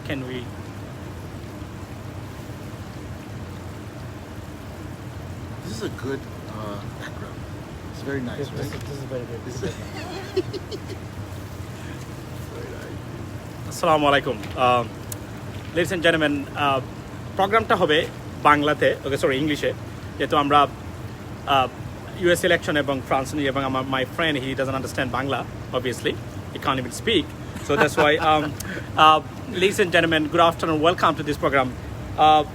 can we? This is a good background. It's very nice, This, right? this is very good. This is very nice. Assalamu alaikum. Ladies and gentlemen, প্রোগ্রামটা হবে বাংলাতে, ওকে sorry ইংলিশে, যেহেতু আমরা US election এবং France নিয়ে এবং আমার my friend he doesn't understand Bangla obviously he can't even speak, so that's why ladies and gentlemen, good afternoon, welcome to this program.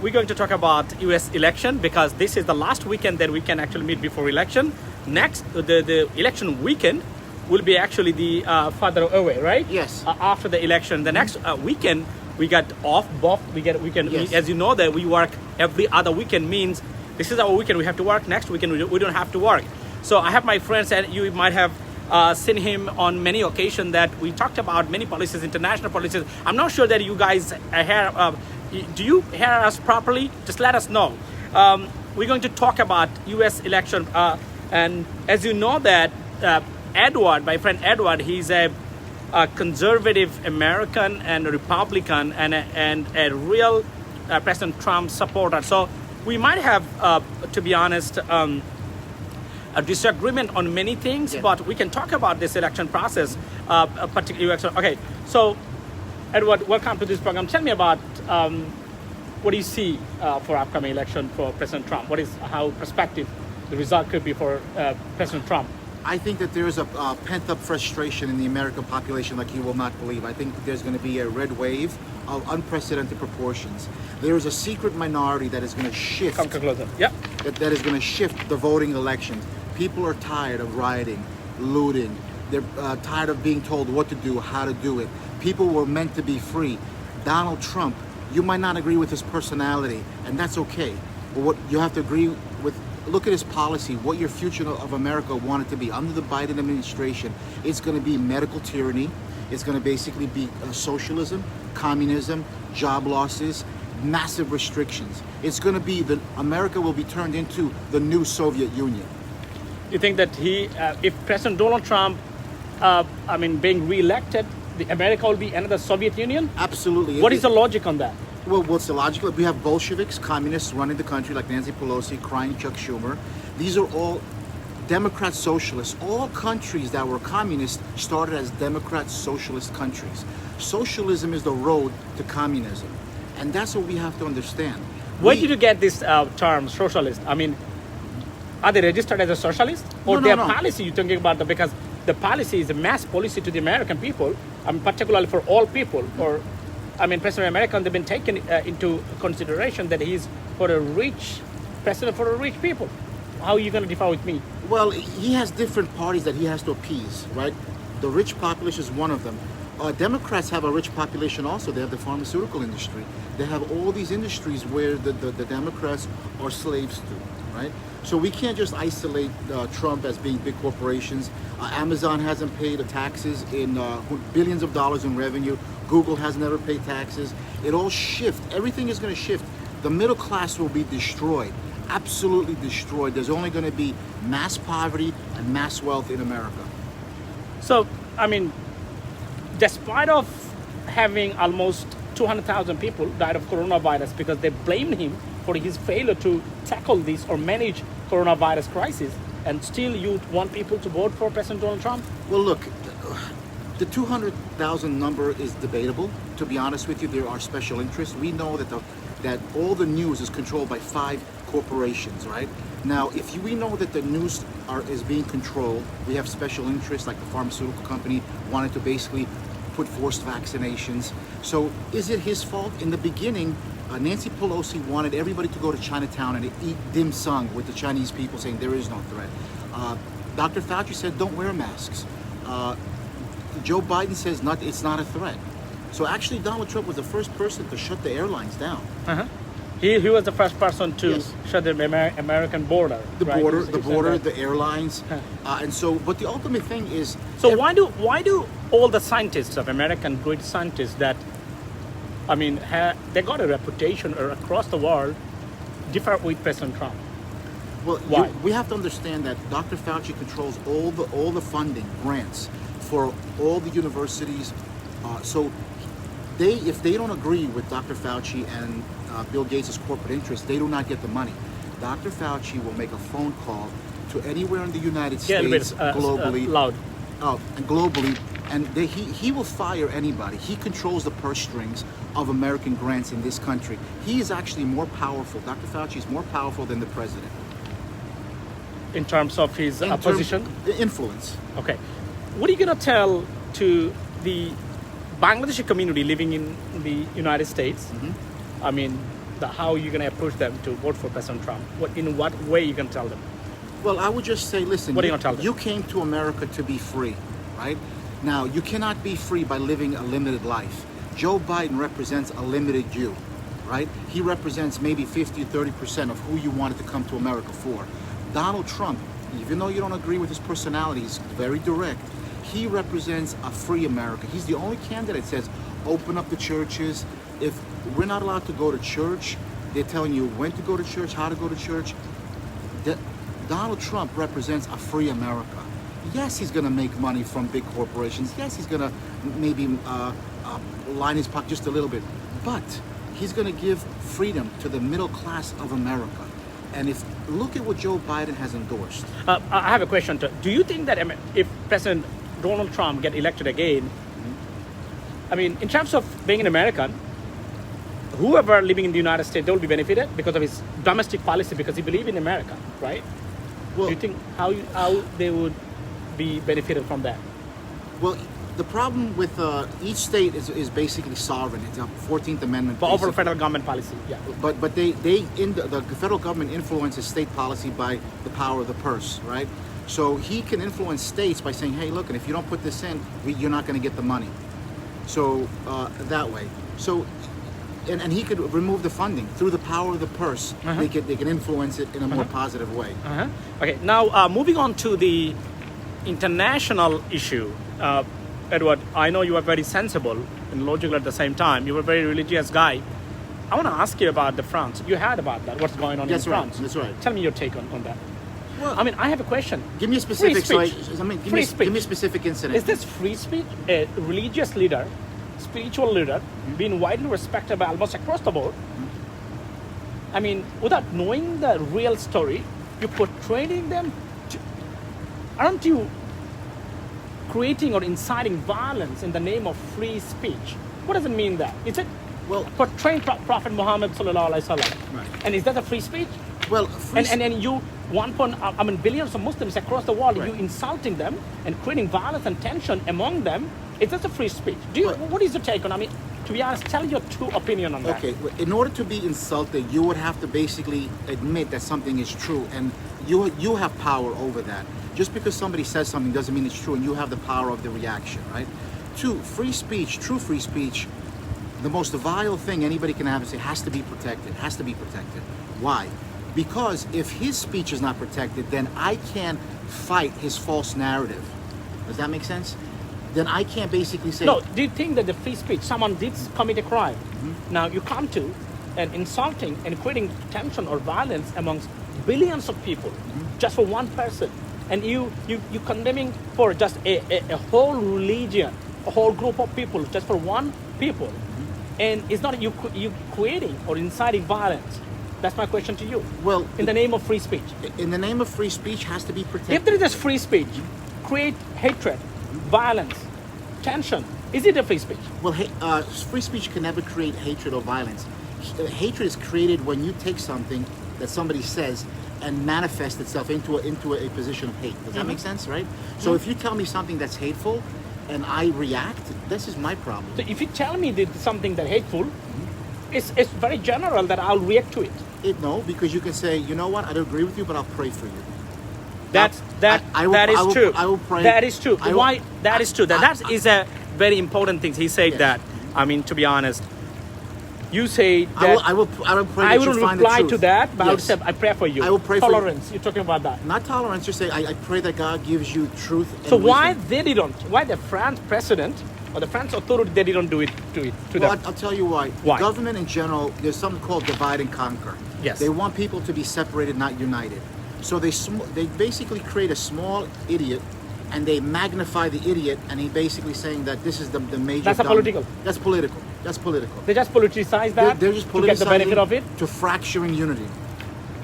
We're going to talk about US election because this is the last weekend that we can actually meet before election. Next, the election weekend will be actually the further away, right? Yes. After the election, the next weekend we get off. Both we can. Yes. As you know that we work every other weekend means this is our weekend. We have to work. Next weekend we don't have to work. So I have my friends, and you might have seen him on many occasions that we talked about many policies, international policies. I'm not sure that you guys hear. Do you hear us properly? Just let us know. We're going to talk about U.S. election, and as you know that Edward, my friend Edward, he's a conservative American and a Republican and a real President Trump supporter. So we might have, to be honest, a disagreement on many things, Yeah. but we can talk about this election process, particularly election. Okay, so Edward, welcome to this program. Tell me about what do you see for upcoming election for President Trump? What is how perspective the result could be for President Trump? I think that there is a pent-up frustration in the American population like you will not believe. I think there's going to be a red wave of unprecedented proportions. There is a secret minority that is going to shift. Come closer. Yeah. That is going to shift the voting elections. People are tired of rioting, looting. They're tired of being told what to do, how to do it. People were meant to be free. Donald Trump, you might not agree with his personality, and that's okay. But what you have to agree with, look at his policy, what your future of America wanted to be. Under the Biden administration, it's going to be medical tyranny. It's going to basically be socialism, communism, job losses, massive restrictions. It's going to be America will be turned into the new Soviet Union. You think that if President Donald Trump, being re-elected, America will be another Soviet Union? Absolutely. What is the logic on that? Well, what's the logic? We have Bolsheviks, communists running the country like Nancy Pelosi, crying Chuck Schumer. These are all Democrat socialists. All countries that were communist started as Democrat socialist countries. Socialism is the road to communism. And that's what we have to understand. Where did you get this term, socialist? I mean, are they registered as a socialist? Or No, their no. policy, you're talking about because the policy is a mass policy to the American people, particularly for all people, or President America, they've been taken into consideration that he's for a rich president for a rich people. How are you going to differ with me? Well, he has different parties that he has to appease, right? The rich population is one of them. Democrats have a rich population also. They have the pharmaceutical industry. They have all these industries where the Democrats are slaves to, right? So we can't just isolate Trump as being big corporations. Amazon hasn't paid the taxes in billions of dollars in revenue. Google has never paid taxes. It all shifts. Everything is going to shift. The middle class will be destroyed, absolutely destroyed. There's only going to be mass poverty and mass wealth in America. So, despite of having almost 200,000 people died of coronavirus because they blamed him for his failure to tackle this or manage coronavirus crisis, and still you want people to vote for President Donald Trump? Well, look, the 200,000 number is debatable. To be honest with you, there are special interests. We know that all the news is controlled by 5 corporations, right? Now, we know that the news is being controlled, we have special interests like the pharmaceutical company wanted to basically put forced vaccinations. So is it his fault? In the beginning, Nancy Pelosi wanted everybody to go to Chinatown and eat dim sum with the Chinese people saying there is no threat. Dr. Fauci said don't wear masks. Joe Biden says it's not a threat. So actually Donald Trump was the first person to shut the airlines down. Uh-huh. He was the first person to Yes. shut the American border. The right? border, He the said border, that. the airlines, and so. But the ultimate thing is. So why do all the scientists of American great scientists that they got a reputation across the world differ with President Trump? Well, Why? we have to understand that Dr. Fauci controls all the funding grants for all the universities. So if they don't agree with Dr. Fauci and Bill Gates' corporate interests, they do not get the money. Dr. Fauci will make a phone call to anywhere in the United States, globally, loud. And globally, and he will fire anybody. He controls the purse strings of American grants in this country. He is actually more powerful. Dr. Fauci is more powerful than the president. In terms of his position? Influence. Okay. What are you going to tell to the Bangladeshi community living in the United States? Mm-hmm. I mean, how are you going to approach them to vote for President Trump? In what way you can tell them? Well, I would just say, listen, what are you going to tell them? You came to America to be free, right? Now, you cannot be free by living a limited life. Joe Biden represents a limited you, right? He represents maybe 50 or 30% of who you wanted to come to America for. Donald Trump, even though you don't agree with his personality, he's very direct. He represents a free America. He's the only candidate that says, open up the churches. If we're not allowed to go to church, they're telling you when to go to church, how to go to church. Donald Trump represents a free America. Yes, he's going to make money from big corporations. Yes, he's going to maybe line his pocket just a little bit. But he's going to give freedom to the middle class of America. And look at what Joe Biden has endorsed. I have a question. Do you think that if President Donald Trump get elected again, I mean, in terms of being an American, whoever living in the United States, they will be benefited because of his domestic policy, because he believes in America, right? Well, do you think how they would be benefited from that? Well, the problem with each state is basically sovereign. It's a 14th Amendment. But over federal government policy, yeah. But the federal government influences state policy by the power of the purse, right? So he can influence states by saying, hey, look, and if you don't put this in, you're not going to get the money. So that way. So, and he could remove the funding through the power of the purse. Uh-huh. They can influence it in a more positive way. Uh-huh. Okay, now moving on to the international issue. Edward, I know you are very sensible and logical at the same time. You're a very religious guy. I want to ask you about France. You heard about that, what's going on in France. That's right. Tell me your take on that. Well, I mean, I have a question. Give me a specific. Free speech. Give me a specific incident. Is this free speech? A religious leader, spiritual leader, being widely respected by almost across the board. I mean, without knowing the real story, you're portraying them. Aren't you creating or inciting violence in the name of free speech? What does it mean that? Is it portraying Prophet Muhammad sallallahu alaihi wasallam? Right. And is that a free speech? Well, and you billions of Muslims across the world, right. you insulting them and creating violence and tension among them. Is that a free speech? What is your take on? I mean, to be honest, tell your true opinion on that. Okay, in order to be insulted, you would have to basically admit that something is true, and you have power over that. Just because somebody says something doesn't mean it's true, and you have the power of the reaction, right? Two, free speech, true free speech, the most vile thing anybody can have is it has to be protected, has to be protected. Why? Because if his speech is not protected, then I can fight his false narrative. Does that make sense? Then I can't basically say... No, do you think that the free speech, someone did commit a crime, now you come to and insulting and creating tension or violence amongst billions of people just for one person, and you condemning for just a whole religion, a whole group of people just for one people, and it's not you creating or inciting violence. That's my question to you. Well, in the name of free speech. In the name of free speech has to be protected. If there is just free speech, create hatred, violence, tension, is it a free speech? Well, free speech can never create hatred or violence. Hatred is created when you take something that somebody says and manifest itself into a position of hate. Does that make sense, right? So if you tell me something that's hateful and I react, this is my problem. So if you tell me that something that's hateful, it's very general that I'll react to it. No, because you can say, you know what, I don't agree with you, but I'll pray for you. That is true. I will pray. That is true. Why? That is true. That is a very important thing. He said that. I mean, to be honest, you say that. I will pray that I you will find the reply truth. to that, but Yes. I will say I pray for you. I will pray for tolerance. You're talking about that. Not tolerance. Just say I pray that God gives you truth. And So why wisdom. they didn't? Why the France president or the France authority they didn't do it to Well, them? I'll tell you why. Why? Government in general, there's something called divide and conquer. Yes. They want people to be separated, not united. So they basically create a small idiot, and they magnify the idiot, and he basically saying that this is the major. That's political. That's political. That's political. They just politicize that They're just to get the benefit of it. to fracturing unity.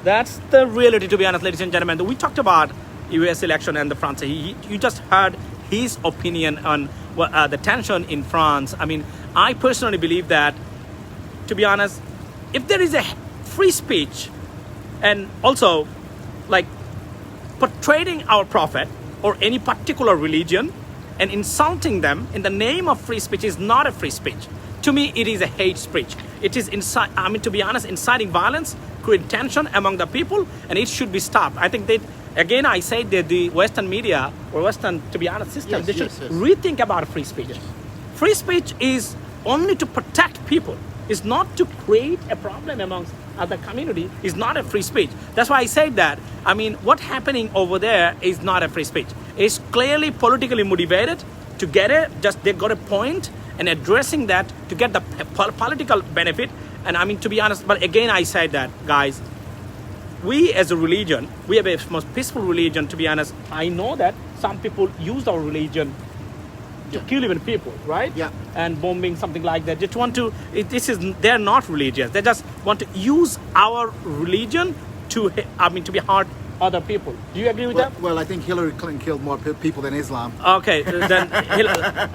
That's the reality, to be honest, ladies and gentlemen. We talked about U.S. election and the France. You just heard his opinion on the tension in France. I mean, I personally believe that, to be honest, if there is a free speech and also like portraying our prophet or any particular religion and insulting them in the name of free speech is not a free speech. To me, it is a hate speech. It is, to be honest, inciting violence, create tension among the people, and it should be stopped. I think that, again, I say that the Western media or Western, to be honest, system, they should rethink about free speech. Free speech is only to protect people. It's not to create a problem amongst other community. It's not a free speech. That's why I said that. I mean, what's happening over there is not a free speech. It's clearly politically motivated to get it. Just they got a point and addressing that to get the political benefit. And I mean, to be honest, but again, I said that, guys, we as a religion, we have a most peaceful religion, to be honest. I know that some people use our religion to kill even people, right? Yeah. And bombing, something like that. Just want to, they're not religious. They just want to use our religion to, to be hard other people. Do you agree with that? Well, I think Hillary Clinton killed more people than Islam. Okay, then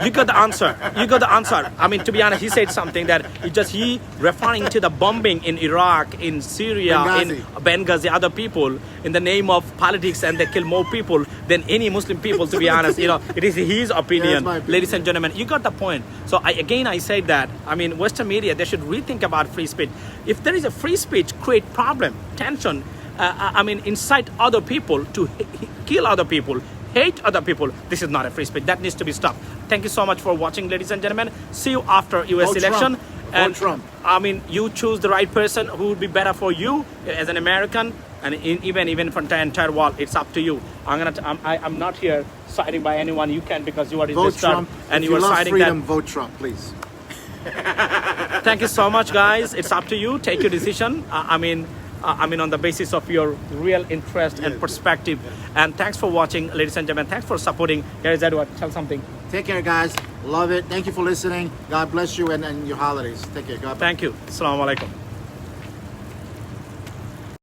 you got the answer. You got the answer. I mean, to be honest, he said something that he referring to the bombing in Iraq, in Syria, Benghazi. in Benghazi, other people in the name of politics, and they kill more people than any Muslim people. To be honest, it is his opinion, ladies and gentlemen. You got the point. So I said that. I mean, Western media, they should rethink about free speech. If there is a free speech, create problem, tension. Incite other people to kill other people, hate other people. This is not a free speech. That needs to be stopped. Thank you so much for watching, ladies and gentlemen. See you after US election. Vote Trump. You choose the right person who would be better for you as an American, and even for the entire world. It's up to you. I'm not here siding by anyone. You can, because you are in vote this Trump. and if you are love siding freedom, that. Vote Trump, please. Thank you so much, guys. It's up to you. Take your decision. On the basis of your real interest and perspective. And thanks for watching, ladies and gentlemen. Thanks for supporting. Here is Edward. Tell something. Take care, guys. Love it. Thank you for listening. God bless you and your holidays. Take care. God bless. Thank you. Assalamu alaikum.